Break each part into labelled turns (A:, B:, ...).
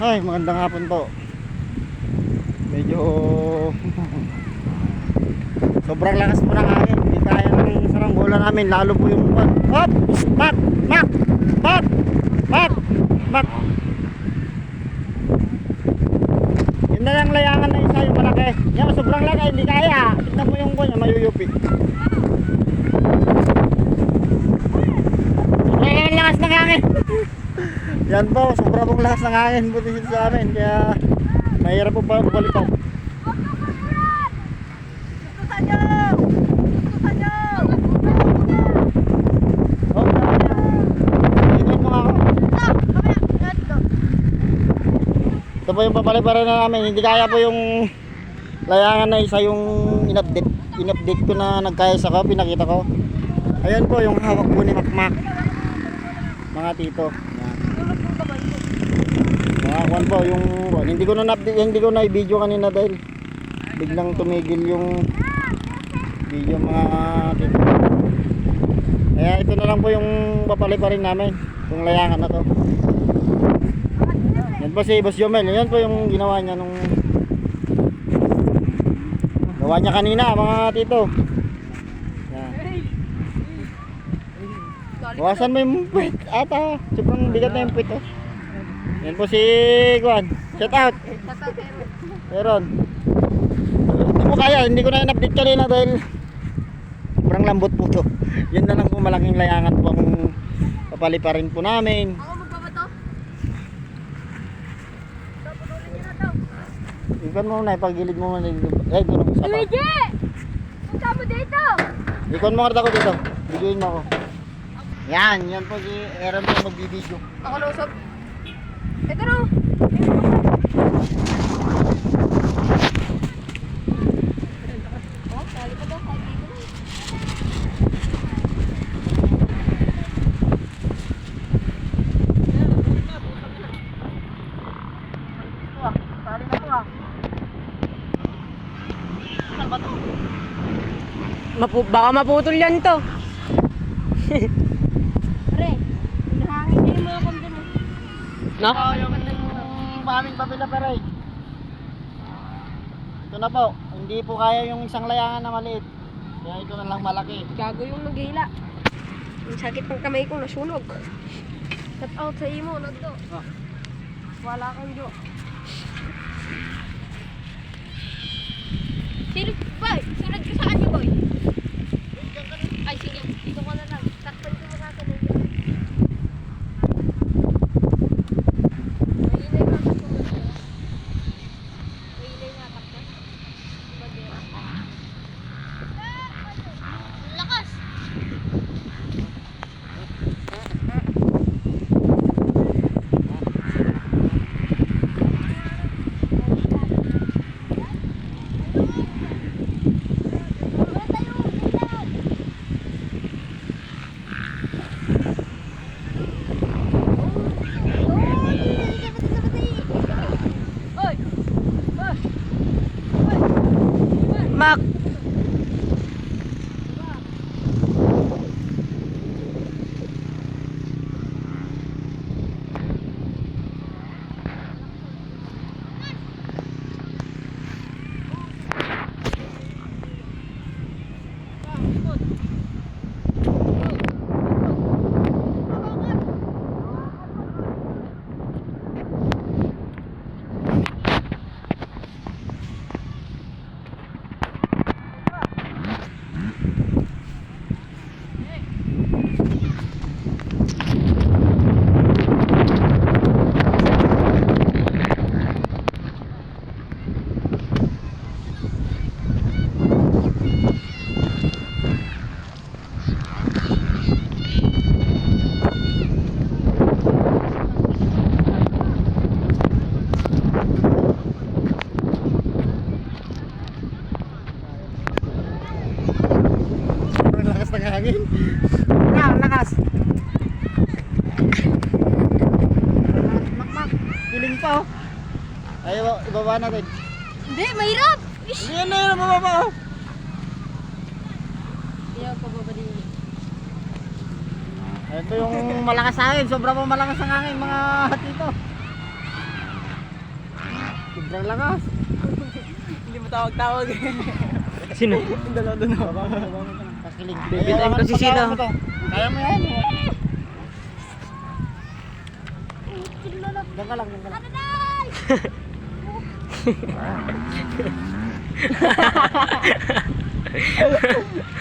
A: Ay, magandang hapon po. Medyo sobrang lakas po ng hangin. Hindi kaya ng saranggola namin. Lalo po yung hop! Mak! Mak! Mak! Mak! Mak! Yun na lang layangan na isa yung malaki. Yan, sobrang laki. Hindi kaya. Tignan mo yung kunya, mayuyupi. Sobrang lakas ng hangin. Yan po, sobrang pong lakas ng hangin po dito sa amin. Kaya mahirap po pa balipaw. Ito po yung papaliparan na namin. Hindi kaya po yung layangan na isa yung in-update ko na nagkayasa ko, pinakita ko. Ayan po yung hawak po ni Makmak. Mga tito. Yan. Mga kwan po yung hindi ko na i-video kanina dahil biglang tumigil yung video mga tito. Kaya ito na lang po yung papaliparin namin. Yung layangan na to. Yan po si Boss Jomel. Yan po yung ginawa niya nung gawa niya kanina mga tito. Yan. Bawasan mo yung puwit ata. Sobrang bigat na yung puwit oh. Yan po si Juan. Shout out. Meron. Hindi mo kaya. Hindi ko na in-update kanina dahil sobrang lambot po to. Yan na lang po malaking layangan po ang papaliparin po namin. Ikon mo na, ipagilid mo na dito. Eh, ito nung isa pa.
B: Luigi! Punta mo dito!
A: Ikon mo nga ako dito. Videoin mo ako. Yan, yan po si Aaron po magbibideo.
B: Ako lusog. Ito na! Oh, sali pa daw. Kahit dito na. Ito ah, sali na to ah. Saan ba to?
C: Baka maputol yan to.
B: Pre, hinahangin niyo yung mga kambing.
C: No?
A: Ito yung aming pabila peray. Ito na po. Hindi po kaya yung isang layangan na maliit. Kaya ito na lang malaki.
B: Gago yung naghihila. Ang sakit ng kamay ko, nasunog. Shout out sa imo, nagdo.
A: Ah.
B: Wala kang jo. Sino, boy? Sunod ka sa kanya, boy. Ay, sige. Dito ko na lang. Takpan ko muna sa nyo. Mahinay nga sa sunod. Mahinay nga takpan. Bandera. Lakas!
C: Mak!
A: Sobrang lakas ng hangin.
C: Lakas.
A: Makmak. Piling pa oh. Ay, ibaba natin.
B: Hindi, mahirap!
A: Yan na yun, mababa oh.
B: Ayaw pa ba din?
A: Ito yung malakas hangin. Sobra po malakas ang hangin mga tito. Sobrang lakas.
C: Hindi mo tawag-tawag eh. Sino?
A: Yung dalawa doon. Kakilig.
C: Bibitayin ko si Sino.
A: Kaya mo yan. Diyan ka lang, diyan ka lang.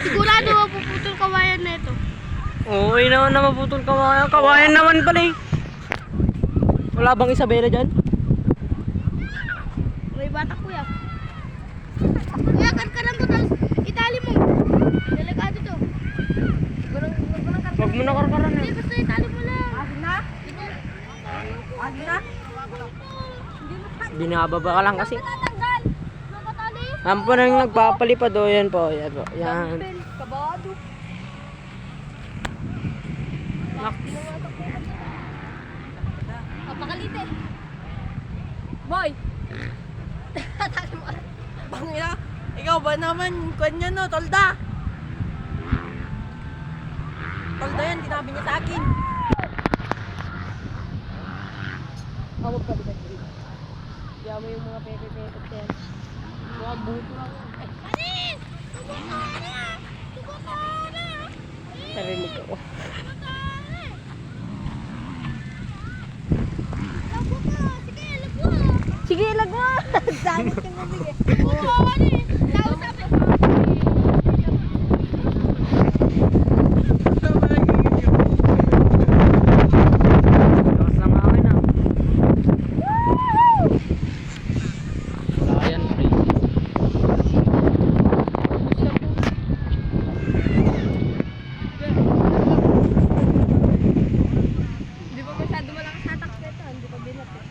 B: Sigurado mapuputol kawayan na ito.
C: Oo, naman na maputol kawayan. Kawayan naman pala eh. Wala bang Isabela dyan?
B: May bata kuya. Kuya, karkaran mo tapos itali mo. Delikado to. Ganun karkaran.
C: Huwag mo na karkaran
B: Hindi,
C: eh.
B: basta itali mo lang.
C: Agin na?
B: Agi na?
C: Binababa ka lang kasi.
B: Tatanggal. Nakatali.
C: Yan po nang nagpapalipad o yan po. Yan po. Yan.
B: Kabado. Papakalite. Boy. Tatali mo.
C: Bangina, ikaw ba naman kanya no, tolda? Tolda yan, tinabi niya sa akin. Huwag ka dito. Kaya mo yung mga pepe-pepe yan. Mga buto lang yan.
B: Alis! Subukan na! Subukan na!
C: Narinig ko.
B: Lago ka! Sige, lago!
C: Sige, lago!
B: Damot kang gumigay. Oo, ano eh. Tao sabi.
C: Lakas lang akin ah. Ayan, pre.
B: Hindi pa masyado malakas sa takbo ito. Hindi pa binat eh.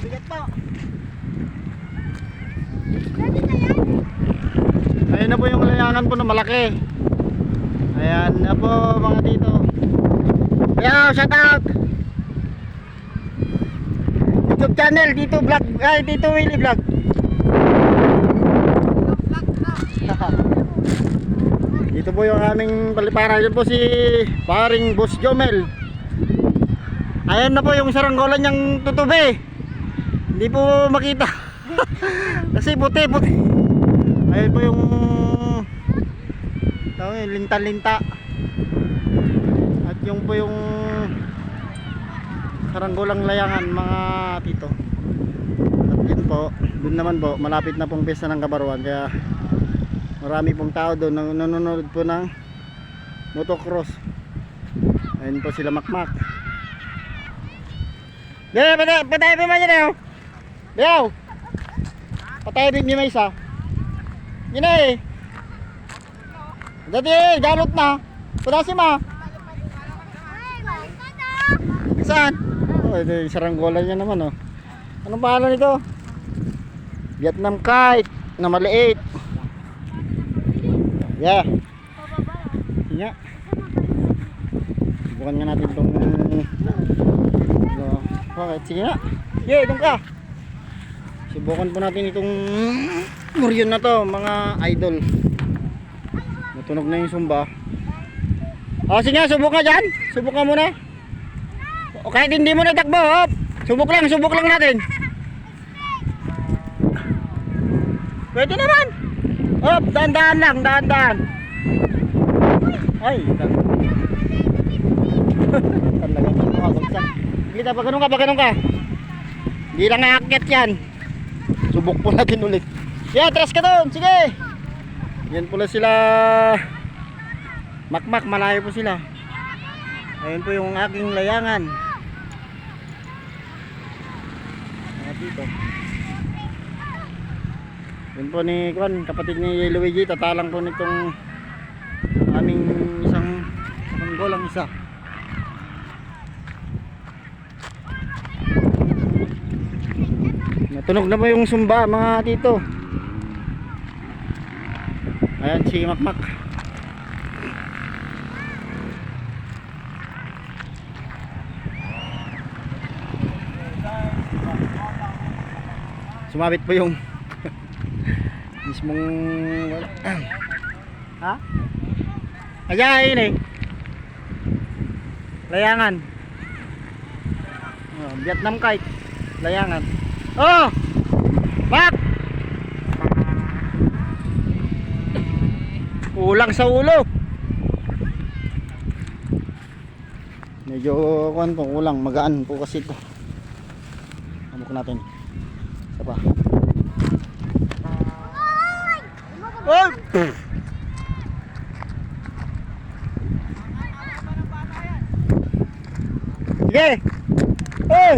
A: Bigat po. Ayun na po yung layangan po na malaki. Ayan na po mga dito. Yo, shout out. YouTube channel, dito vlog, ay dito Willie vlog. Dito po yung aming paliparan. Yun po si paring Boss Jomel. Ayan na po yung saranggolan niyang tutubi. Hindi po makita. Kasi puti. Ayun po yung linta-linta. At yung po yung saranggolang layangan mga tito. At yun po, dun naman po, malapit na pong piyesta ng Kabaruan. Kaya marami pong tao doon nanonood po ng motocross. Ayun po sila Makmak. Patay pa man yun. Biyaw! Patay din niyo may isa. Yun eh. Dati galot na. Padasin mo. Saan? Oh, ito yung saranggola niya naman oh. Anong pangalan nito? Vietnam kite na maliit. Yeah. Sige. Subukan nga natin itong bakit? Sige nga. Yeah, doon ka. Subukan po natin itong muryon na to, mga idol. Natunog na yung sumba. O sige, subok nga dyan. Subok nga muna. O kahit hindi mo na takbo, hop. Subok lang natin. Pwede naman. Hop, dahan-dahan lang, dahan-dahan. Ay, talaga makakagsak. Kita pa ganun ka. Hindi lang aakyat yan. Subok po natin ulit. Yeah, tres ka doon. Sige. Yan pala sila Makmak, malayo po sila. Ayun po yung aking layangan. Dito. Yun po ni Kwan, kapatid ni Luigi, tatalang po nitong aming isang golang isa. Natunog na po yung sumba mga tito. Ayan si Makmak. Sumabit po yung mismong ha? Ayan eh. Layangan. Oh, Vietnam kite. Layangan. Oh! Bak! Ulang sa ulo. Medyo kuan po, ulang, magaan po kasi ito. Amok natin. Isa pa. Oh! Sige! Oh!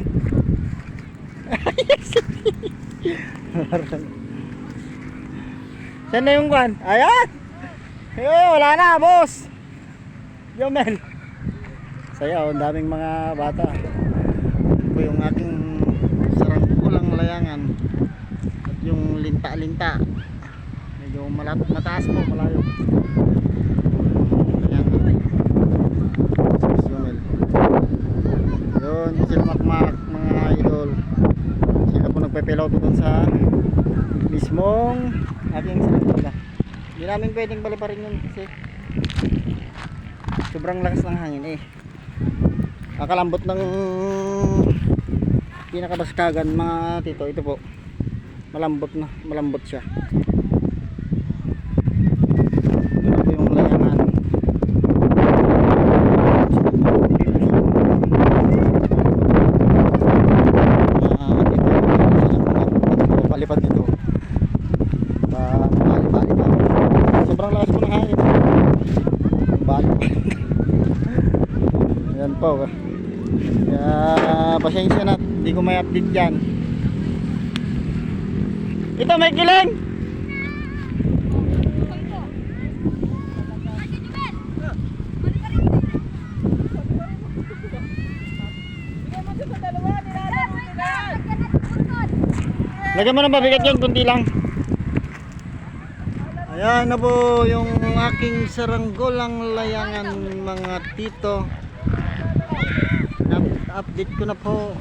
A: Saan na yung kwan? Ayan! Wala na, boss! Yo, men! Saya, ang daming mga bata. Ito po yung aking sarangkulang layangan. At yung linta-linta. Medyo mataas po, malayo. Layangan. Yun, sila Makmak, mga idol. Sila po nagpepilaw doon sa mismong aking sarangkula. Hindi namin pwedeng baliparin yun kasi sobrang lakas ng hangin eh. Kakalambot ng pinakabaskagan mga tito. Ito po, malambot siya. Ito po yung layangan. Dito palipad dito. Bali. Sobrang lakas po ng hangin. Bali. Yan po. Kaya pasensya na, hindi ko may update dyan. Ito may kiling. Lagyan mo ng mabigat yun, kunti lang. Ayan na po yung aking saranggolang layangan mga tito. Update ko na po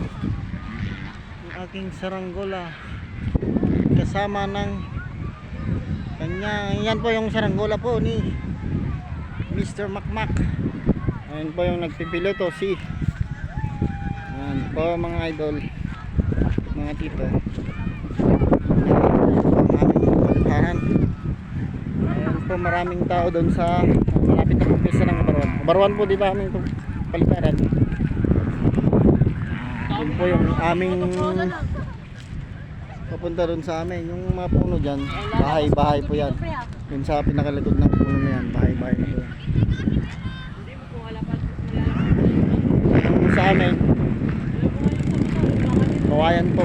A: yung aking saranggola kasama ng kanya. Yan po yung saranggola po ni Mr. Makmak. Ayan po yung nagpipiloto si. Ayan po mga idol, mga tito. Aming paliparan. Ayan po, maraming tao doon sa malapit na pista ng Kabarwan. Kabarwan po di ba aming paliparan. Yun po yung aming papunta doon sa amin. Yung mga puno dyan, bahay po yan. Yun sa pinakalikod ng puno na yan, bahay na po yan. Yung sa amin, Kawayan po,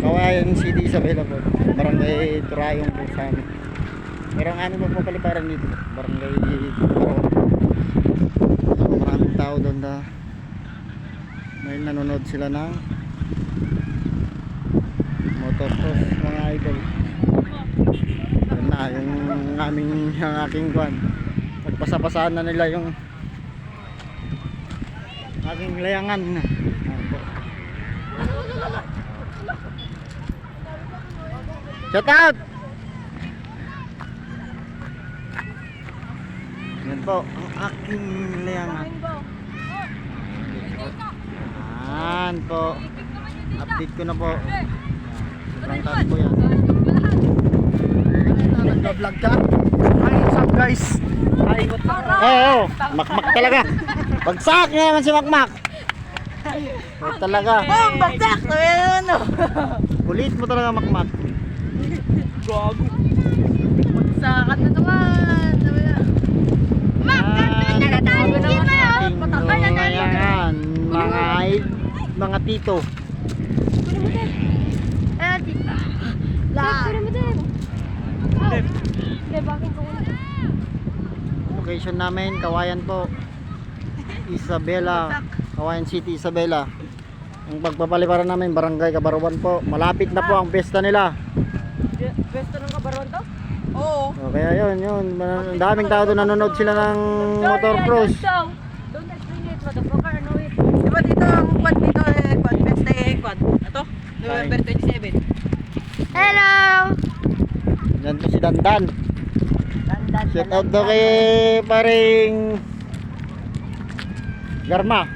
A: Kawayan City, Isabela po, Barangay Turayong po sa amin. Pero ang amin po paliparan dito, Barangay Turayong. So, maraming tao doon na may nanonood sila ng motocross mga idol. Yan na yung aking kwan, magpasapasaan na nila yung aking layangan na. Shout out! Yan po ang aking layangan. Yan po, update ko na po. Sobrang taas po yan. Nag-vlog ka? Hi, what's up guys? Hi, what's up? Oo, Makmak talaga. Bagsak na naman si Makmak. Oh, talaga.
C: Oh, bagsak! Ano?
A: Kulit mo talaga Makmak.
C: Gago. Bagsakan na naman.
A: Tito.
B: Tita.
C: Kunin mo din. Hindi, bakit ko
A: Location namin, Kawayan po. Isabela. Kawayan City, Isabela. Ang pagpapaliparan namin, Barangay Kabaruan po. Malapit na po ang pesta nila.
C: Pwesto ng kabaron to?
B: Oo.
A: O, kaya yun. Ang daming tao doon nanonood sila ng motor cross.
C: Don't explain it, motherfucker. No, it.
D: Diba dito ang quad dito quad, best quad. Ito, November 27.
B: Hello.
A: Yan po si Dandan.
D: Dandan.
A: Shout out daw kay paring Garma.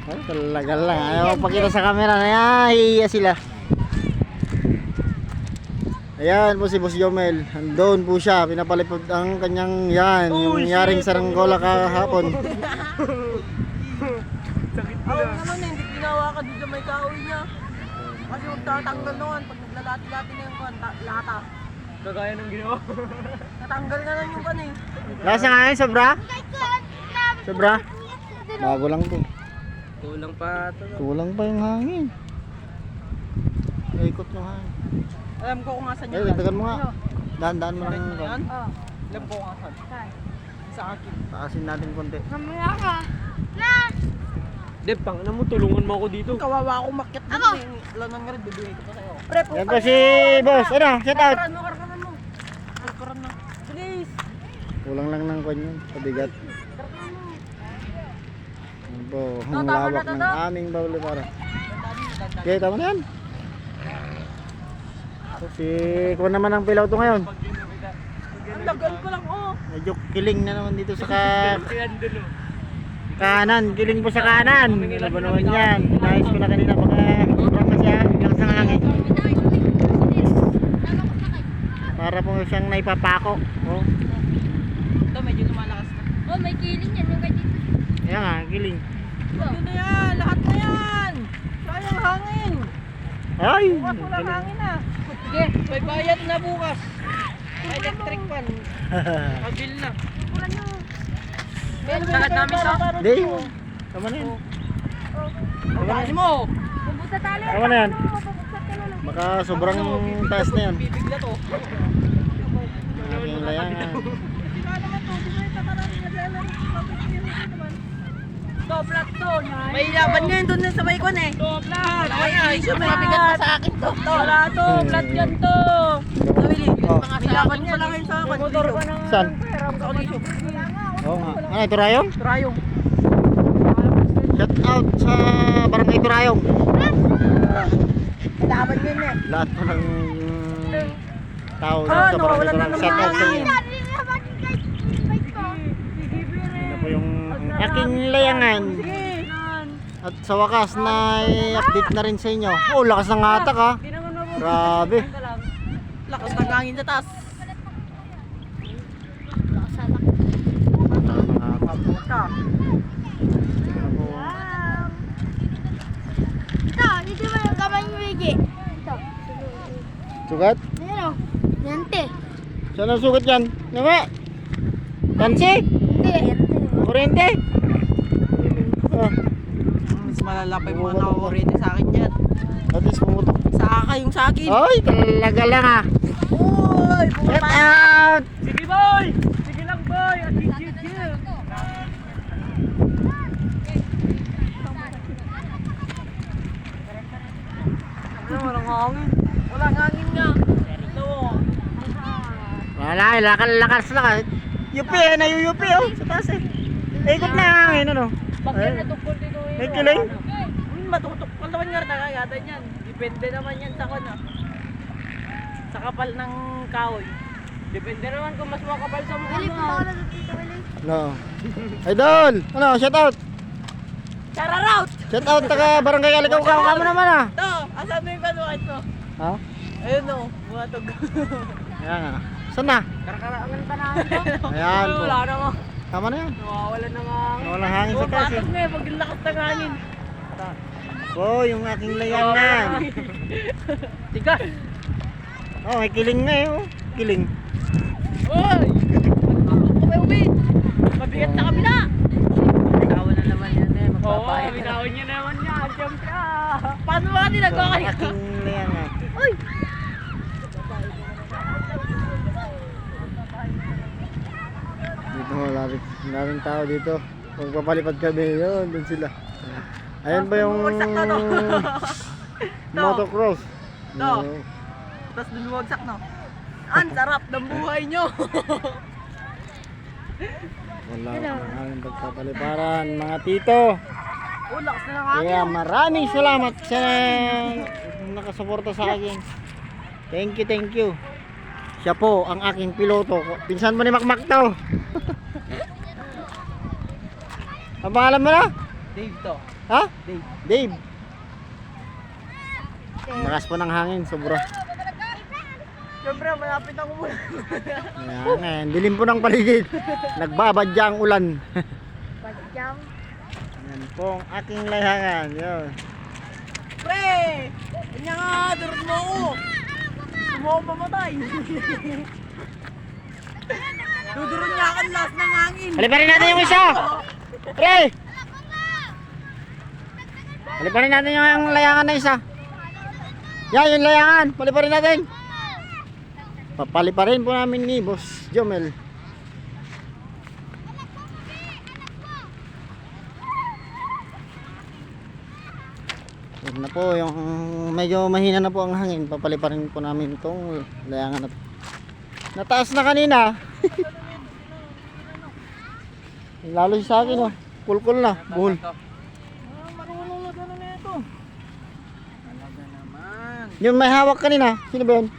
A: Ay, talaga lang. Ayaw magpakita sa camera na yan. Hiya sila. Ayan po si Boss Jomel. Andun po siya. Pinapalipod ang kanyang yan. Yung yaring saranggola kahapon.
D: Ako naman hindi ginawa ka dito may kahoy niya. Kasi magtatanggal noon pag naglalati-lati na yung lata.
C: Kagaya ng ginawa.
D: Natanggal na lang yung kan eh.
A: Lasa nga yun, sobra? Sobra? Bago lang to.
C: Kulang pa ito.
A: Kulang pa yung hangin. Ikot yung hangin.
D: Alam ko kung asan
A: Eh,
D: yun.
A: dagdagan mo nga. Dahan-dahan mo lang.
D: Yan?
C: Oh.
D: Alam ko kung asan. Sa akin.
A: Taasin natin konti.
B: Mamaya ka. Na.
C: Dep, tangina mo, tulungan mo ako dito.
D: Kawawa ako makyat dun
B: Ako.
D: eh. Alam nang rin, bibigay ko pa sa'yo. Pre,
A: Yan po si Boss. Ano? Shout out.
D: Karkaran mo, karkaran mo. Karkaran na. Please.
A: Kulang lang ng kwan yun. Pabigat.
D: Karkaran mo.
A: Yan po. Ang
D: tama na
A: lawak
D: to,
A: ng
D: to.
A: aming bawli para.
D: Dandan.
A: Okay, tama na yan. So, si kuwan naman ang pilaw to ngayon.
D: Ang lagal ko lang oh.
A: Medyo kiling na naman dito sa kanan. Kiling po sa kanan. Ano ba naman yan? Inayos ko na kanina. Baka sobrang kasi lakas ng hangin. Para po siyang naipapako. Oh.
D: Ito medyo lumalakas na.
B: Oh, may kiling yan yung kay Tito.
A: Ayan nga, kiling.
D: Yun na yan, lahat na yan. Sayang hangin.
A: Ay!
D: Bukas walang hangin na. Sige, may bayad na bukas. Electric fan. Kabil na. Lahat namin to?
A: Hindi. Tama na yan.
D: Pagkain mo.
B: Pupunta tali.
A: Tama na yan.
B: Pupunta ka na lang.
A: Baka sobrang taas na yan.
D: Bibigla to.
A: Aking layangan.
C: Doblat to,
D: May laban ngayon doon sa may kon eh.
C: Doblat!
D: Ay, siya may bigat pa sa akin to.
C: Wala to, flat yan to!
D: Nawili,
A: Oh.
D: may laban niya lang ngayon sa akin.
C: Motor pa ng
A: Saan?
D: Sa kolisyo.
A: Oo nga. Ano, Turayong?
D: Trayong.
A: Shout out sa Barangay Turayong.
D: Laban ngayon eh.
A: Lahat po ng tao
D: Ah,
A: sa Barangay
D: nawawalan na
A: Turayong.
D: ng
A: Shout out sa inyo.
B: Sabi niya ba guys? Bike ko.
A: Ano po yung aking layangan.
D: Sige.
A: At sa wakas na i-update na rin sa inyo. Oh, lakas ng hatak ha.
C: Di naman mabuti.
A: Grabe.
D: Lakas ng hangin sa taas. Puta.
B: Ito, dito mo yung kamay mo, Wigi. Ito.
A: Sugat?
B: Ayan o. Yan, te.
A: Saan ang sugat yan? Nama? Tansi?
B: Hindi.
A: Kurente? Ah,
D: Mas malala pa yung mga nakukurente sa akin dyan.
A: at least pumutok.
D: Sa aka yung sa akin.
A: Ay, talaga lang ha.
D: Uy!
A: Shout out!
C: Sige boy! Sige lang boy! At chill.
D: Ano, walang hangin. Walang hangin nga. Ito.
A: Wala, lakas. Yupi eh, nayuyupi oh. Sa taas eh. Ikot na ang hangin ano.
C: Bakit natungkol dito yun?
A: May kiling.
D: Matutok. Kung naman nga nakagatan yan. Depende naman yan sa kuna. Sa kapal ng kahoy.
C: Depende naman kung mas makapal sa mukha
B: Willy,
C: mo.
B: punta ka na dito, Willy.
A: No. Idol! Ano, shout out!
D: Tara route!
A: Shout out taga Barangay Kalikaw ka mo naman ah.
D: Ito! Asan mo yung panukat mo?
A: Ha?
D: Ayun o. Buhatog.
A: Ayan nga. Saan na?
C: Karakarangan pa namin to.
A: Ayan po.
C: Wala na nga.
A: Tama na yan.
C: Nawawalan na nga.
A: Walang hangin sa taas eh.
D: Buhatog na eh. Pag yung lakas ng hangin.
A: Oh, yung aking layangan.
C: Tigas!
A: Oh, may kiling na eh oh. Kiling.
D: Uy! Kumay ubi! Mabigat na kabila! Ikawan na naman yan eh.
C: Oo, Ayaw niya naman yan, siyempre
D: Paano ba nilagawa kayo?
A: Aking layangan.
B: Uy!
A: Dito mo, maraming tao dito. Magpapalipad kami, yun, dun sila. Ayan ba yung
D: Bumagsak na, no?
A: motocross?
D: No. Tapos dun bumagsak, no? Ang sarap ng buhay nyo!
A: Wala akong pagpapaliparan, mga tito.
D: Oh, lakas na ng hangin.
A: Kaya maraming salamat sa nakasuporta sa akin. Thank you. Siya po ang aking piloto. Pinsan mo ni Makmak to. Ang pangalan mo na?
D: Dave to.
A: Ha?
D: Dave.
A: Dave. Lakas pa ng hangin, sobra.
D: Siyempre, malapit ako muna.
A: Ayan, dilim po ng paligid. Nagbabadya ang ulan.
B: Badyang.
A: Yan po ang aking layangan. Yun.
D: Pre! Kanya nga, durot mo ako. Gusto mo ako pamatay. Duduron niya ako ang lakas ng hangin.
A: Haliparin natin yung isa! Pre! Paliparin natin yung layangan na isa. Yan, yung layangan. Paliparin natin. Papaliparin po namin ni Boss Jomel. Yan na po, yung medyo mahina na po ang hangin. Papaliparin po namin itong layangan na to. Nataas na kanina. Lalo sa akin, oh. Kulkul na, buhol.
D: Marunong na gano'n na ito. Talaga naman.
A: Yung may hawak kanina, sino ba yun?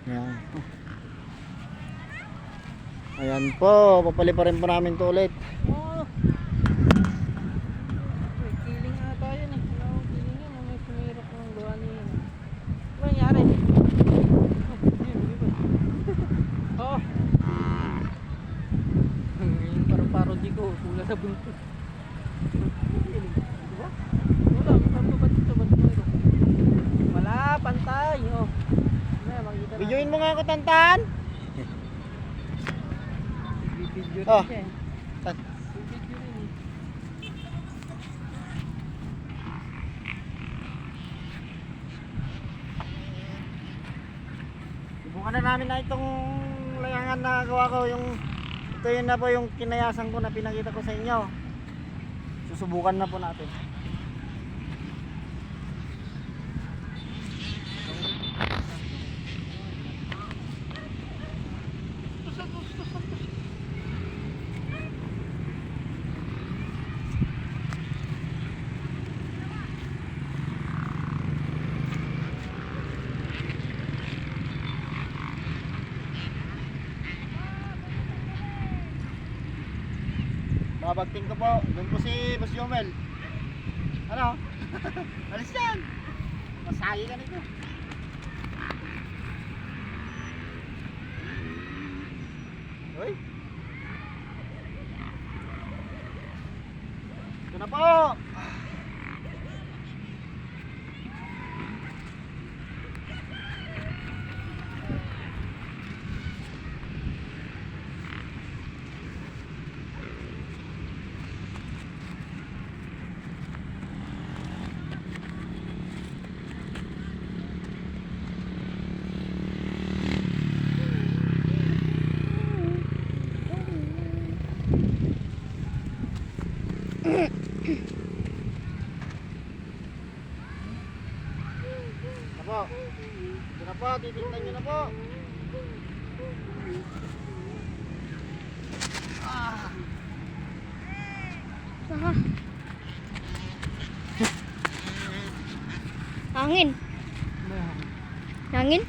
A: Yan. Ayan po, papaliparin po namin to ulit.
D: Oh. Uy, kiling nga tayo eh. Wala akong kiling yan. May sumirap ng gawa niya. Ano nangyari? Oh. Yung parang-parody ko. Pula sa buntot. Diba? Wala. Ba't ito? Ba't ito? Wala. Pantay. Oh. Makikita natin.
A: Videoin mo nga ako, Tantan.
D: Video rin
A: Oh.
D: siya eh. Video rin eh.
A: Subukan na namin na itong layangan na gawa ko. Ito yun na po yung kinayasan ko na pinakita ko sa inyo. Susubukan na po natin. Babagting ko po. Doon po si Boss Jomel. Ano? Alis yan. Masagi ka nito. Uy. Ito na po. Po. Ito na po, titignan nyo na po.
B: Aha. Hangin. Hangin?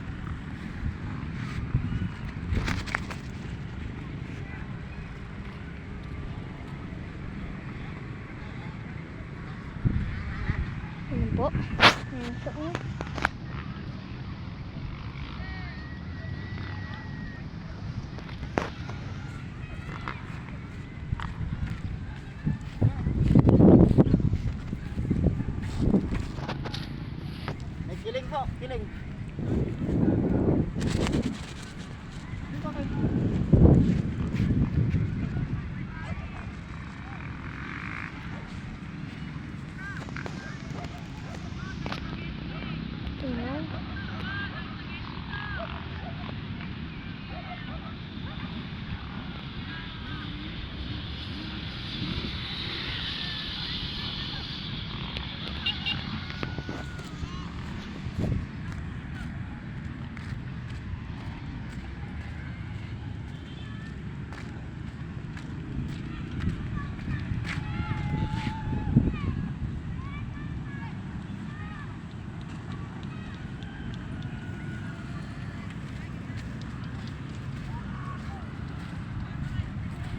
B: Ano po? Ito po.
A: May kiling po, kiling.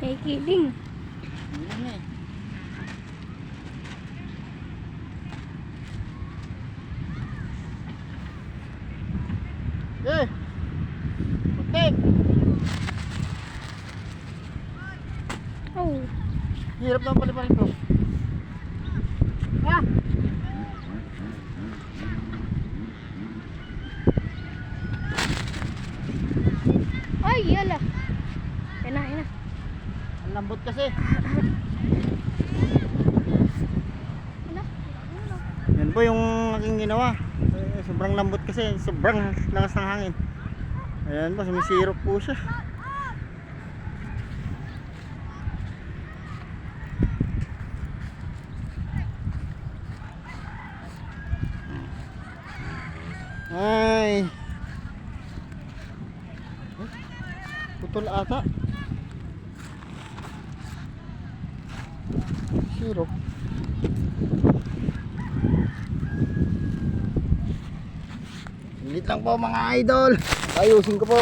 B: Ay, kidding.
A: Yun eh. Eh! Putik!
B: Oh.
A: Hirap naman pala pa rin to. Ah!
B: Ay, yala. Yan na, yan na.
A: Ang lambot kasi.
B: Yan na.
A: Yan po yung aking ginawa. Sobrang lambot kasi. Sobrang lakas ng hangin. Ayan po, sumisirop po siya. Ay. Putol ata. Sirop. Limit lang po mga idol. Ayusin ko po.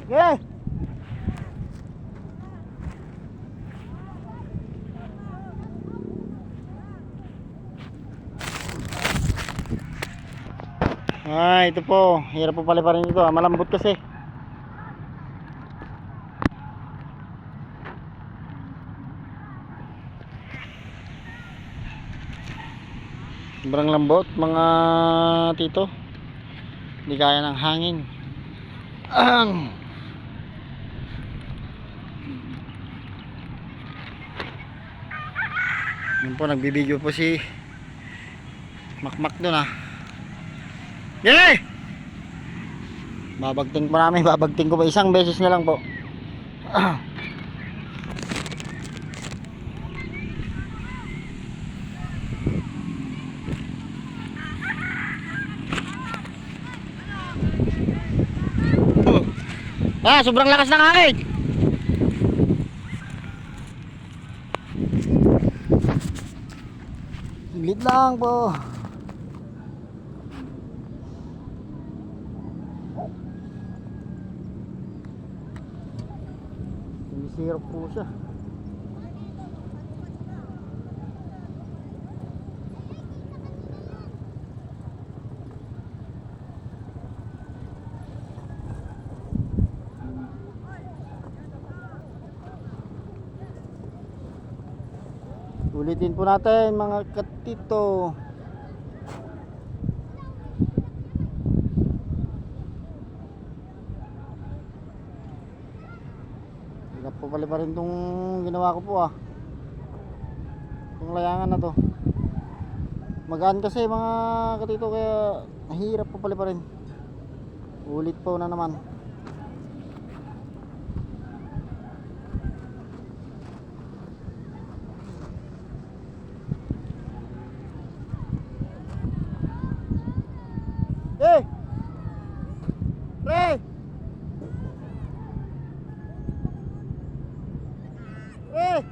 A: Okay. Ito po. Hirap po pala pa rin ito. Malambot kasi. Sobrang lambot mga tito. Hindi kaya ng hangin. Yun po, nagbibideo po si Makmak doon Yay! Babagting pa namin, babagting ko pa isang beses na lang po. Sobrang lakas ng hangin. Saglit lang po. Sumisirap po siya. Ulitin po natin mga katito. Hirap po pala pa rin itong ginawa ko po itong layangan na to. Magaan kasi mga katito, kaya hirap po pala pa rin. Ulit po na naman. Hey! Pre! Pre!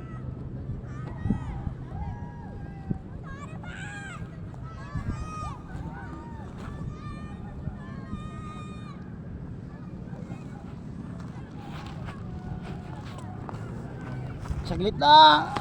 A: Saglit lang.